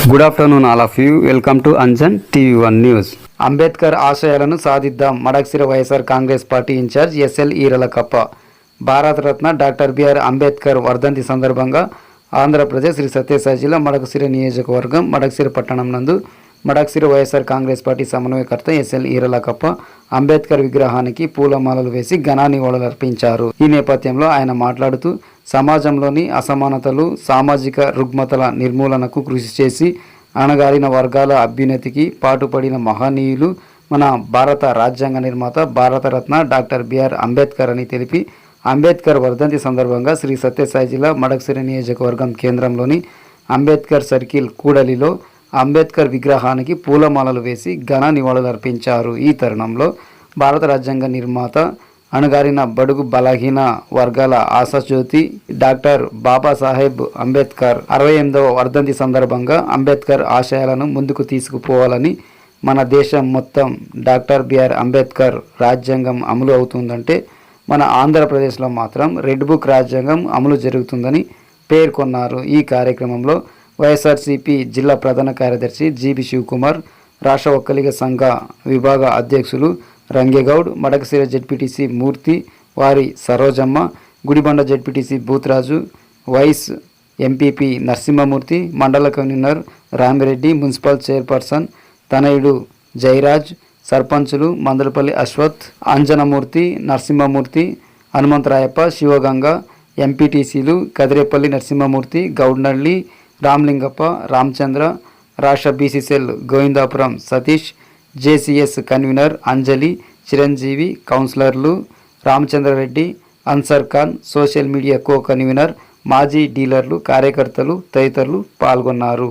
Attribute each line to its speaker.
Speaker 1: Good afternoon all of you. Welcome to Anjan TV one news. Ambedkar ఆశయాలను సాధిద్దాం. Madakasira YSR Congress party incharge SL Eeralakappa. Bharat Ratna doctor BR Ambedkar వర్ధంతి సందర్భంగా ఆంధ్రప్రదేశ్ శ్రీ సత్యసాయి జిల్లా మడకసిర నియోజకవర్గం మడకసిర పట్టణం నందు మడకసిర వైఎస్ఆర్ కాంగ్రెస్ పార్టీ సమన్వయకర్త ఎస్ఎల్ ఈరలకప్ప అంబేద్కర్ విగ్రహానికి పూలమాలలు వేసి ఘన నివాళులు అర్పించారు. ఈ నేపథ్యంలో ఆయన మాట్లాడుతూ సమాజంలోని అసమానతలు, సామాజిక రుగ్మతల నిర్మూలనకు కృషి చేసి అణగారిన వర్గాల అభ్యున్నతికి పాటుపడిన మహనీయులు మన భారత రాజ్యాంగ నిర్మాత భారతరత్న డాక్టర్ బిఆర్ అంబేద్కర్ అని తెలిపి అంబేద్కర్ వర్ధంతి సందర్భంగా శ్రీ సత్యసాయి జిల్లా మడకసిర నియోజకవర్గం కేంద్రంలోని అంబేద్కర్ సర్కిల్ కూడలిలో అంబేద్కర్ విగ్రహానికి పూలమాలలు వేసి ఘన నివాళులు అర్పించారు. ఈ తరుణంలో భారత రాజ్యాంగ నిర్మాత, అణగారిన బడుగు బలహీన వర్గాల ఆశాజ్యోతి డాక్టర్ బాబాసాహెబ్ అంబేద్కర్ 68వ వర్ధంతి సందర్భంగా అంబేద్కర్ ఆశయాలను ముందుకు తీసుకుపోవాలని, మన దేశం మొత్తం డాక్టర్ బిఆర్ అంబేద్కర్ రాజ్యాంగం అమలు అవుతుందంటే మన ఆంధ్రప్రదేశ్లో మాత్రం రెడ్ బుక్ రాజ్యాంగం అమలు జరుగుతుందని పేర్కొన్నారు. ఈ కార్యక్రమంలో వైఎస్ఆర్సీపీ జిల్లా ప్రధాన కార్యదర్శి జీబీ శివకుమార్, రాష్ట్ర ఒక్కలిగ సంఘ విభాగ అధ్యక్షులు రంగేగౌడ్, మడకసిర జెడ్పీటీసీ మూర్తి, వారి Sarojamma, Gudibanda ZPTC Buthraju, vice MPP Narasimhamurthy, మండల కన్వీనర్ రామిరెడ్డి, మున్సిపల్ చైర్పర్సన్ తనయుడు జయరాజ్, సర్పంచులు మందలపల్లి అశ్వత్, అంజనమూర్తి, నరసింహమూర్తి, హనుమంతరాయప్ప, శివగంగ, ఎంపీటీసీలు కదిరేపల్లి నరసింహమూర్తి, గౌడ్నల్లి రామలింగప్ప, రామచంద్ర, రాష్ట్ర BCCL Govindapuram Satish, JCS convener Anjali, Chiranjeevi, కౌన్సిలర్లు Ramachandra Reddy, Ansar Khan, social media co convener, మాజీ డీలర్లు, కార్యకర్తలు తదితరులు పాల్గొన్నారు.